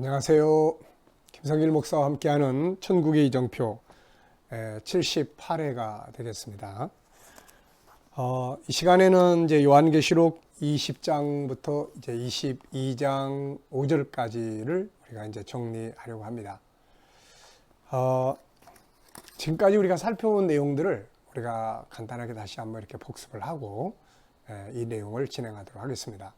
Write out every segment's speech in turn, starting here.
안녕하세요. 김성길 목사와 함께하는 천국의 이정표 78회가 되겠습니다. 이 시간에는 이제 요한계시록 20장부터 이제 22장 5절까지를 우리가 이제 정리하려고 합니다. 지금까지 우리가 살펴본 내용들을 우리가 간단하게 다시 한번 이렇게 복습을 하고 이 내용을 진행하도록 하겠습니다.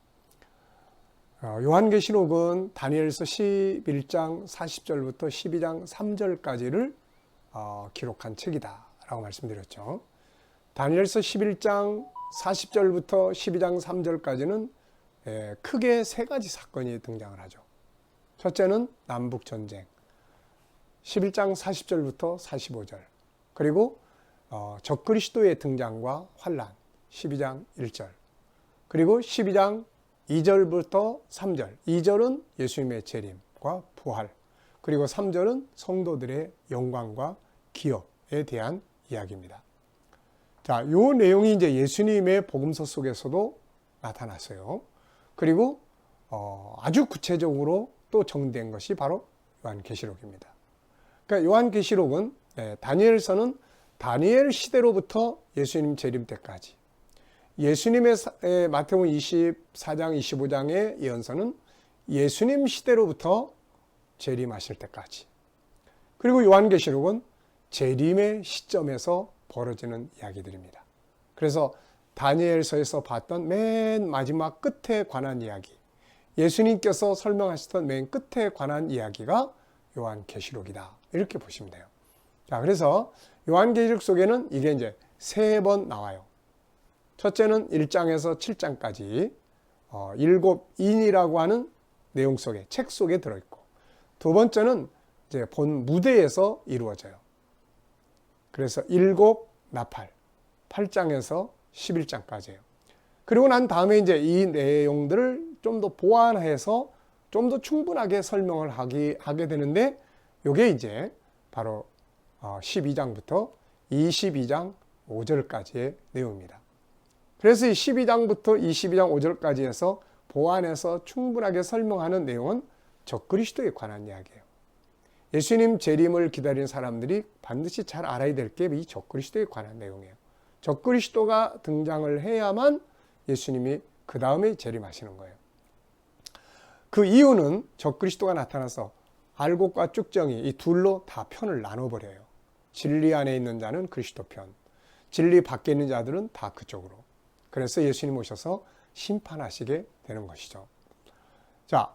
요한계시록은 다니엘서 11장 40절부터 12장 3절까지를 기록한 책이다 라고 말씀드렸죠. 다니엘서 11장 40절부터 12장 3절까지는 크게 세 가지 사건이 등장을 하죠. 첫째는 남북전쟁, 11장 40절부터 45절, 그리고 적그리스도의 등장과 환란, 12장 1절, 그리고 12장 2절부터 3절, 2절은 예수님의 재림과 부활, 그리고 3절은 성도들의 영광과 기업에 대한 이야기입니다. 자, 요 내용이 이제 예수님의 복음서 속에서도 나타났어요. 그리고 아주 구체적으로 또 정리된 것이 바로 요한계시록입니다. 그러니까 요한계시록은 다니엘서는 다니엘 시대로부터 예수님 재림 때까지, 예수님의 마태복음 24장, 25장의 예언서는 예수님 시대로부터 재림하실 때까지, 그리고 요한계시록은 재림의 시점에서 벌어지는 이야기들입니다. 그래서 다니엘서에서 봤던 맨 마지막 끝에 관한 이야기, 예수님께서 설명하시던 맨 끝에 관한 이야기가 요한계시록이다, 이렇게 보시면 돼요. 자, 그래서 요한계시록 속에는 이게 이제 세 번 나와요. 첫째는 1장에서 7장까지 7인이라고 하는 내용 속에, 책 속에 들어있고, 두 번째는 이제 본 무대에서 이루어져요. 그래서 7 나팔, 8장에서 11장까지예요. 그리고 난 다음에 이제 이 내용들을 좀 더 보완해서 좀 더 충분하게 설명을 하게 되는데, 이게 이제 바로 12장부터 22장 5절까지의 내용입니다. 그래서 이 12장부터 22장 5절까지 해서 보완해서 충분하게 설명하는 내용은 적그리스도에 관한 이야기예요. 예수님 재림을 기다리는 사람들이 반드시 잘 알아야 될 게 이 적그리스도에 관한 내용이에요. 적그리스도가 등장을 해야만 예수님이 그 다음에 재림하시는 거예요. 그 이유는 적그리스도가 나타나서 알곡과 쭉정이 이 둘로 다 편을 나눠버려요. 진리 안에 있는 자는 그리스도 편, 진리 밖에 있는 자들은 다 그쪽으로. 그래서 예수님 오셔서 심판하시게 되는 것이죠. 자,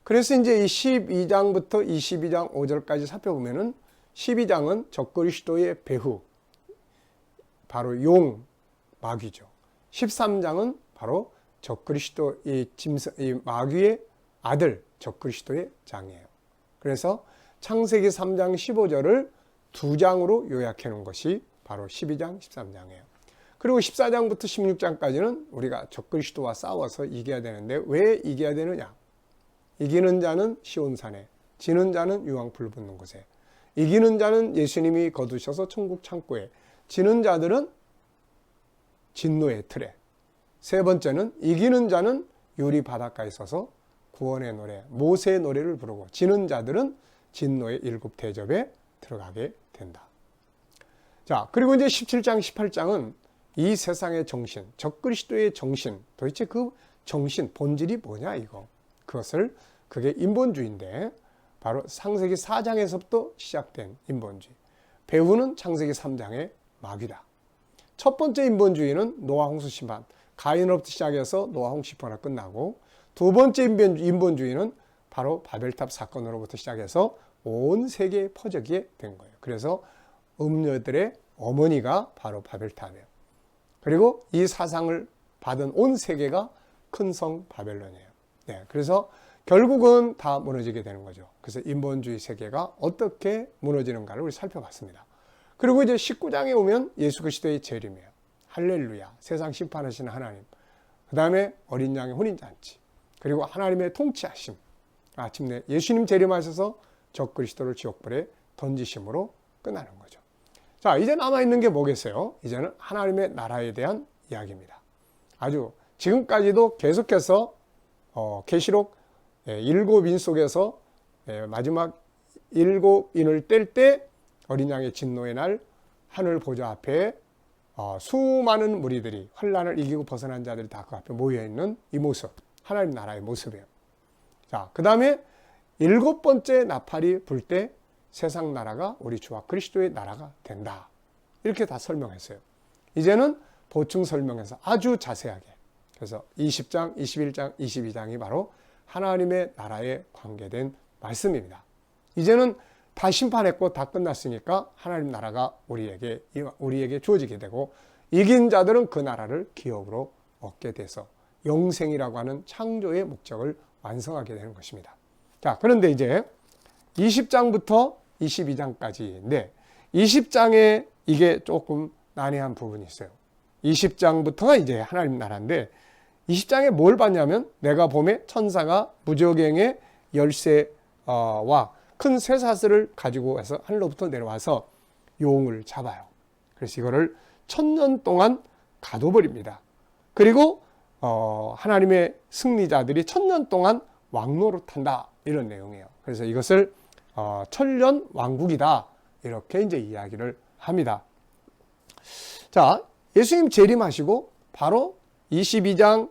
그래서 이제 이 12장부터 22장 5절까지 살펴보면은 12장은 적그리스도의 배후, 바로 용, 마귀죠. 13장은 바로 적그리스도 이 마귀의 아들, 적그리스도의 장이에요. 그래서 창세기 3장 15절을 두 장으로 요약해 놓은 것이 바로 12장, 13장이에요. 그리고 14장부터 16장까지는 우리가 적그리스도와 싸워서 이겨야 되는데, 왜 이겨야 되느냐? 이기는 자는 시온산에, 지는 자는 유황불 붙는 곳에, 이기는 자는 예수님이 거두셔서 천국 창고에, 지는 자들은 진노의 틀에, 세 번째는 이기는 자는 유리 바닷가에 서서 구원의 노래, 모세의 노래를 부르고, 지는 자들은 진노의 7 대접에 들어가게 된다. 자, 그리고 이제 17장, 18장은 이 세상의 정신, 적그리스도의 정신, 도대체 그 정신, 본질이 뭐냐 이거. 그게 인본주의인데, 바로 창세기 4장에서부터 시작된 인본주의. 배후는 창세기 3장의 마귀다. 첫 번째 인본주의는 노아 홍수 심판, 가인으로부터 시작해서 노아 홍수 심판으로 끝나고, 두 번째 인본주의는 바로 바벨탑 사건으로부터 시작해서 온 세계에 퍼지게 된 거예요. 그래서 음녀들의 어머니가 바로 바벨탑이에요. 그리고 이 사상을 받은 온 세계가 큰 성 바벨론이에요. 네, 그래서 결국은 다 무너지게 되는 거죠. 그래서 인본주의 세계가 어떻게 무너지는가를 우리 살펴봤습니다. 그리고 이제 19장에 오면 예수 그리스도의 재림이에요. 할렐루야, 세상 심판하시는 하나님. 그 다음에 어린 양의 혼인잔치, 그리고 하나님의 통치하심. 아침내 예수님 재림하셔서 적그리스도를 지옥불에 던지심으로 끝나는 거죠. 자, 이제 남아있는 게 뭐겠어요? 이제는 하나님의 나라에 대한 이야기입니다. 아주 지금까지도 계속해서 계시록 7인 속에서 마지막 7인을 뗄 때 어린 양의 진노의 날 하늘 보좌 앞에 수많은 무리들이 환난을 이기고 벗어난 자들이 다 그 앞에 모여있는 이 모습, 하나님 나라의 모습이에요. 자, 그 다음에 7번째 나팔이 불 때 세상 나라가 우리 주와 그리스도의 나라가 된다. 이렇게 다 설명했어요. 이제는 보충 설명해서 아주 자세하게. 그래서 20장, 21장, 22장이 바로 하나님의 나라에 관계된 말씀입니다. 이제는 다 심판했고 다 끝났으니까 하나님 나라가 우리에게 주어지게 되고 이긴 자들은 그 나라를 기업으로 얻게 돼서 영생이라고 하는 창조의 목적을 완성하게 되는 것입니다. 자, 그런데 이제 20장부터 22장까지인데 20장에 이게 조금 난해한 부분이 있어요. 20장부터가 이제 하나님 나라인데 20장에 뭘 봤냐면 내가 봄에 천사가 무저갱의 열쇠와 큰 쇠사슬을 가지고 와서 하늘로부터 내려와서 용을 잡아요. 그래서 이거를 1000년 동안 가둬버립니다. 그리고 하나님의 승리자들이 1000년 동안 왕노릇한다 이런 내용이에요. 그래서 이것을 천년 왕국이다 이렇게 이제 이야기를 합니다. 자, 예수님 재림하시고 바로 22장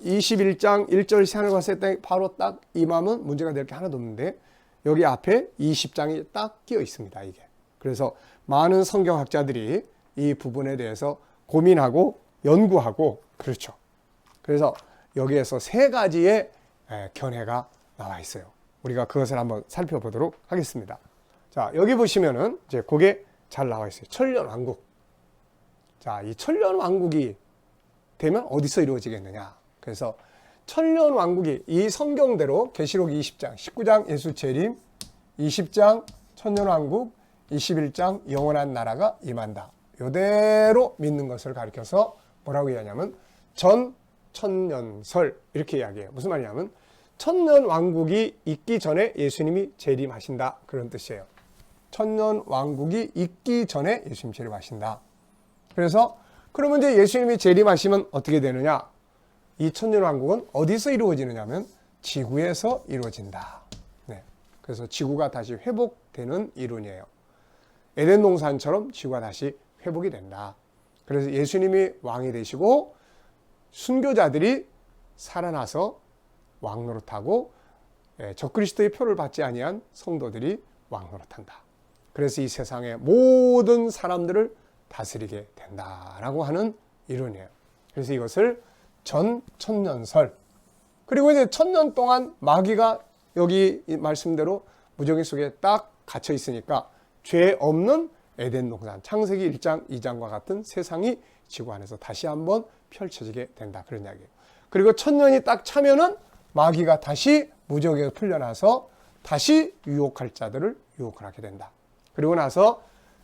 21장 1절 하늘과 새 땅이 바로 딱 임하면 문제가 될 게 하나도 없는데 여기 앞에 20장이 딱 끼어 있습니다. 이게. 그래서 많은 성경학자들이 이 부분에 대해서 고민하고 연구하고 그렇죠. 그래서 여기에서 세 가지의 견해가 나와 있어요. 우리가 그것을 한번 살펴보도록 하겠습니다. 자, 여기 보시면은 이제 그게 잘 나와 있어요. 천년 왕국. 자, 이 천년 왕국이 되면 어디서 이루어지겠느냐? 그래서 천년 왕국이 이 성경대로 계시록 20장, 19장 예수 재림, 20장 천년 왕국, 21장 영원한 나라가 임한다. 이대로 믿는 것을 가리켜서 뭐라고 이야기하냐면 전천년설 이렇게 이야기해요. 무슨 말이냐면 천년 왕국이 있기 전에 예수님이 재림하신다. 그런 뜻이에요. 천년 왕국이 있기 전에 예수님이 재림하신다. 그래서 그러면 이제 예수님이 재림하시면 어떻게 되느냐? 이 천년 왕국은 어디서 이루어지느냐면 지구에서 이루어진다. 네. 그래서 지구가 다시 회복되는 이론이에요. 에덴 동산처럼 지구가 다시 회복이 된다. 그래서 예수님이 왕이 되시고 순교자들이 살아나서 왕노릇하고 적그리스도의 표를 받지 아니한 성도들이 왕노릇한다. 그래서 이 세상의 모든 사람들을 다스리게 된다라고 하는 이론이에요. 그래서 이것을 전천년설. 그리고 이제 1000년 동안 마귀가 여기 말씀대로 무저갱 속에 딱 갇혀 있으니까 죄 없는 에덴 동산, 창세기 1장, 2장과 같은 세상이 지구 안에서 다시 한번 펼쳐지게 된다. 그런 이야기예요. 그리고 1000년이 딱 차면은 마귀가 다시 무저갱에서 풀려나서 다시 유혹할 자들을 유혹을 하게 된다. 그리고 나서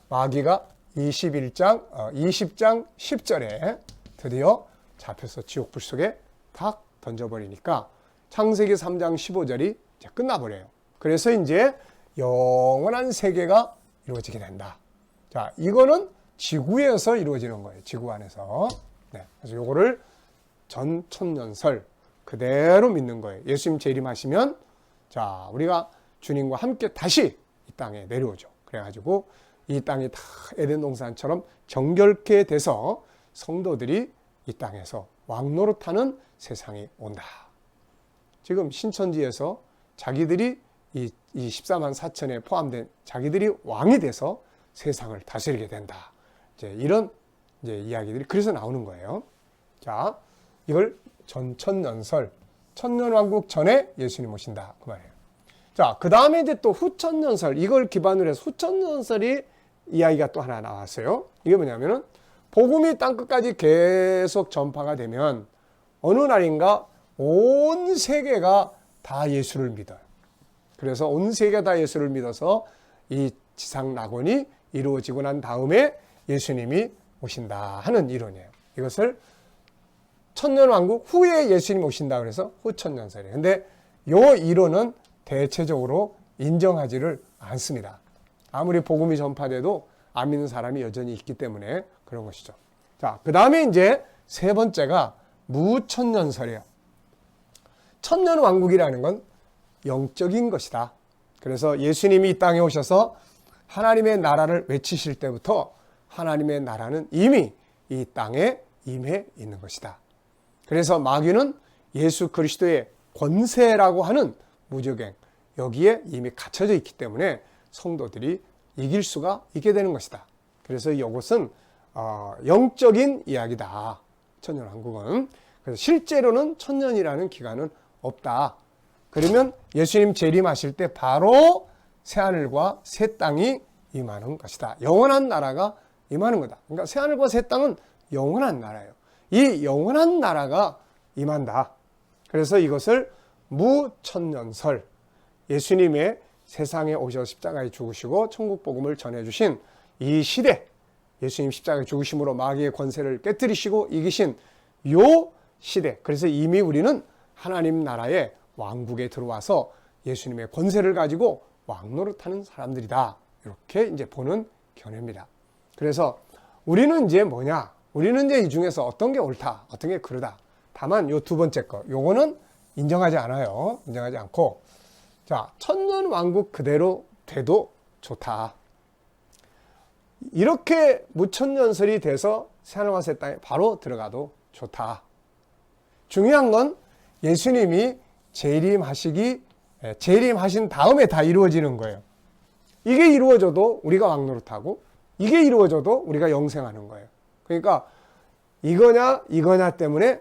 마귀가 20장 10절에 드디어 잡혀서 지옥불 속에 탁 던져버리니까 창세기 3장 15절이 이제 끝나버려요. 그래서 이제 영원한 세계가 이루어지게 된다. 자, 이거는 지구에서 이루어지는 거예요. 지구 안에서. 네, 그래서 요거를 전천년설 그대로 믿는 거예요. 예수님 재림하시면 자, 우리가 주님과 함께 다시 이 땅에 내려오죠. 그래가지고 이 땅이 다 에덴 동산처럼 정결케 돼서 성도들이 이 땅에서 왕노릇하는 세상이 온다. 지금 신천지에서 자기들이 이 14만 4천에 포함된 자기들이 왕이 돼서 세상을 다스리게 된다. 이제 이런 이제 이야기들이 그래서 나오는 거예요. 자, 이걸 전천년설, 천년왕국 전에 예수님 오신다. 그 말이에요. 자, 그 다음에 이제 또 후천년설, 이걸 기반으로 해서 후천년설이 이야기가 또 하나 나왔어요. 이게 뭐냐면은 복음이 땅끝까지 계속 전파가 되면 어느 날인가 온 세계가 다 예수를 믿어요. 그래서 온 세계가 다 예수를 믿어서 이 지상 낙원이 이루어지고 난 다음에 예수님이 오신다 하는 이론이에요. 이것을 천년왕국 후에 예수님 오신다 그래서 후천년설이에요. 근데 이 이론은 대체적으로 인정하지를 않습니다. 아무리 복음이 전파돼도 안 믿는 사람이 여전히 있기 때문에 그런 것이죠. 자, 그 다음에 이제 세 번째가 무천년설이에요. 천년왕국이라는 건 영적인 것이다. 그래서 예수님이 이 땅에 오셔서 하나님의 나라를 외치실 때부터 하나님의 나라는 이미 이 땅에 임해 있는 것이다. 그래서 마귀는 예수 그리스도의 권세라고 하는 무적행, 여기에 이미 갇혀져 있기 때문에 성도들이 이길 수가 있게 되는 것이다. 그래서 이것은 영적인 이야기다. 천년왕국은. 그래서 실제로는 천년이라는 기간은 없다. 그러면 예수님 재림하실 때 바로 새하늘과 새 땅이 임하는 것이다. 영원한 나라가 임하는 거다. 그러니까 새하늘과 새 땅은 영원한 나라예요. 이 영원한 나라가 임한다. 그래서 이것을 무천년설, 예수님의 세상에 오셔서 십자가에 죽으시고 천국 복음을 전해주신 이 시대, 예수님 십자가에 죽으심으로 마귀의 권세를 깨뜨리시고 이기신 요 시대, 그래서 이미 우리는 하나님 나라의 왕국에 들어와서 예수님의 권세를 가지고 왕노릇하는 사람들이다. 이렇게 이제 보는 견해입니다. 그래서 우리는 이제 뭐냐? 우리는 이제 이 중에서 어떤 게 옳다, 어떤 게 그르다. 다만 요 두 번째 거, 요거는 인정하지 않아요. 인정하지 않고, 자, 천년 왕국 그대로 돼도 좋다. 이렇게 무천년설이 돼서 새하늘과 새 땅에 바로 들어가도 좋다. 중요한 건 예수님이 재림하신 다음에 다 이루어지는 거예요. 이게 이루어져도 우리가 왕노릇하고 이게 이루어져도 우리가 영생하는 거예요. 그러니까 이거냐 때문에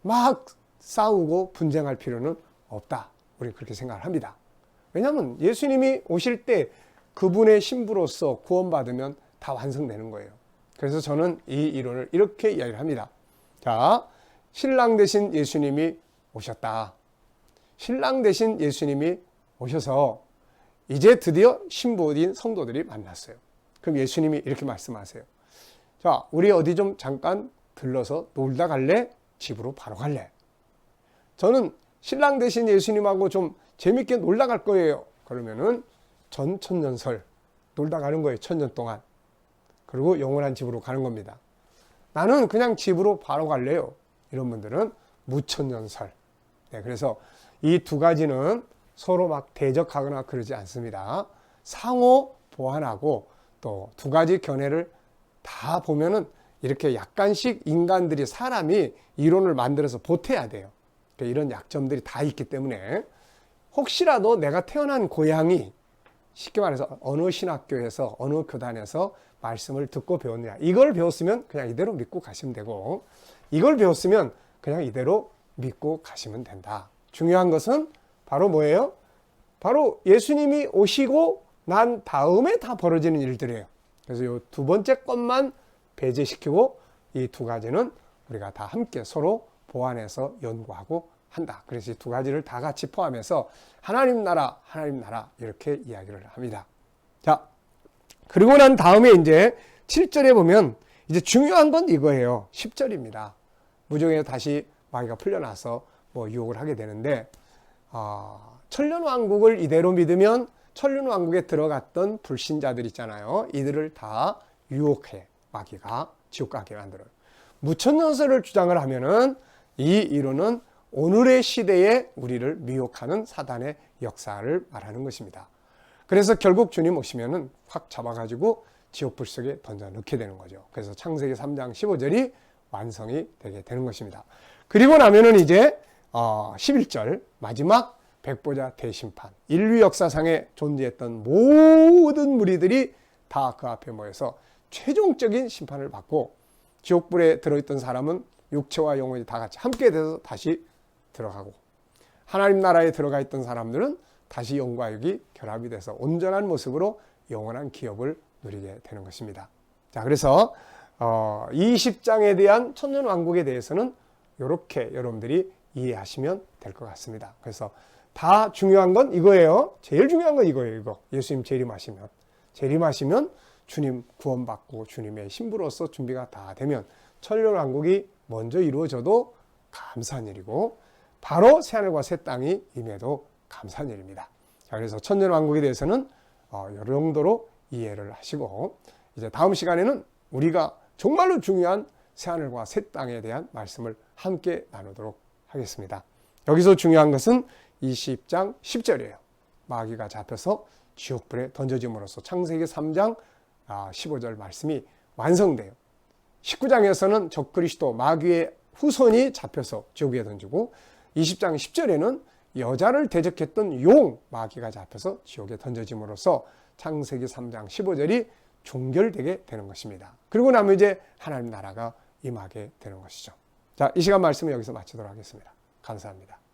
막 싸우고 분쟁할 필요는 없다. 우리 그렇게 생각을 합니다. 왜냐하면 예수님이 오실 때 그분의 신부로서 구원받으면 다 완성되는 거예요. 그래서 저는 이 이론을 이렇게 이야기를 합니다. 자, 신랑 되신 예수님이 오셨다. 신랑 되신 예수님이 오셔서 이제 드디어 신부인 성도들이 만났어요. 그럼 예수님이 이렇게 말씀하세요. 자, 우리 어디 좀 잠깐 들러서 놀다 갈래? 집으로 바로 갈래? 저는 신랑 되신 예수님하고 좀 재밌게 놀다 갈 거예요. 그러면은 전천년설 놀다 가는 거예요. 천년 동안. 그리고 영원한 집으로 가는 겁니다. 나는 그냥 집으로 바로 갈래요. 이런 분들은 무천년설. 네, 그래서 이 두 가지는 서로 막 대적하거나 그러지 않습니다. 상호 보완하고 또 두 가지 견해를 다 보면은 이렇게 약간씩 인간들이, 사람이 이론을 만들어서 보태야 돼요. 그러니까 이런 약점들이 다 있기 때문에 혹시라도 내가 태어난 고향이 쉽게 말해서 어느 신학교에서 어느 교단에서 말씀을 듣고 배웠느냐, 이걸 배웠으면 그냥 이대로 믿고 가시면 되고, 이걸 배웠으면 그냥 이대로 믿고 가시면 된다. 중요한 것은 바로 뭐예요? 바로 예수님이 오시고 난 다음에 다 벌어지는 일들이에요. 그래서 이 두 번째 것만 배제시키고 이 두 가지는 우리가 다 함께 서로 보완해서 연구하고 한다. 그래서 이 두 가지를 다 같이 포함해서 하나님 나라 이렇게 이야기를 합니다. 자, 그리고 난 다음에 이제 7절에 보면 이제 중요한 건 이거예요. 10절입니다. 무정에 다시 마귀가 풀려나서 뭐 유혹을 하게 되는데, 천년왕국을 이대로 믿으면 천년왕국에 들어갔던 불신자들 있잖아요. 이들을 다 유혹해. 마귀가 지옥 가게 만들어요. 무천년설을 주장을 하면은 이 이론은 오늘의 시대에 우리를 미혹하는 사단의 역사를 말하는 것입니다. 그래서 결국 주님 오시면은 확 잡아가지고 지옥불 속에 던져 넣게 되는 거죠. 그래서 창세기 3장 15절이 완성이 되게 되는 것입니다. 그리고 나면은 이제 11절 마지막 백보자 대심판, 인류 역사상에 존재했던 모든 무리들이 다 그 앞에 모여서 최종적인 심판을 받고, 지옥불에 들어있던 사람은 육체와 영혼이 다 같이 함께 돼서 다시 들어가고, 하나님 나라에 들어가 있던 사람들은 다시 영과 육이 결합이 돼서 온전한 모습으로 영원한 기업을 누리게 되는 것입니다. 자, 그래서 이 20장에 대한 천년왕국에 대해서는 이렇게 여러분들이 이해하시면 될 것 같습니다. 그래서 다 중요한 건 이거예요. 제일 중요한 건 이거예요. 이거. 예수님 재림하시면 주님 구원받고 주님의 신부로서 준비가 다 되면 천년왕국이 먼저 이루어져도 감사한 일이고, 바로 새하늘과 새 땅이 임해도 감사한 일입니다. 자, 그래서 천년왕국에 대해서는 이 정도로 이해를 하시고, 이제 다음 시간에는 우리가 정말로 중요한 새하늘과 새 땅에 대한 말씀을 함께 나누도록 하겠습니다. 여기서 중요한 것은 20장 10절이에요. 마귀가 잡혀서 지옥불에 던져짐으로써 창세기 3장 15절 말씀이 완성돼요. 19장에서는 적그리스도 마귀의 후손이 잡혀서 지옥에 던지고 20장 10절에는 여자를 대적했던 용 마귀가 잡혀서 지옥에 던져짐으로써 창세기 3장 15절이 종결되게 되는 것입니다. 그리고 나면 이제 하나님 나라가 임하게 되는 것이죠. 자, 이 시간 말씀을 여기서 마치도록 하겠습니다. 감사합니다.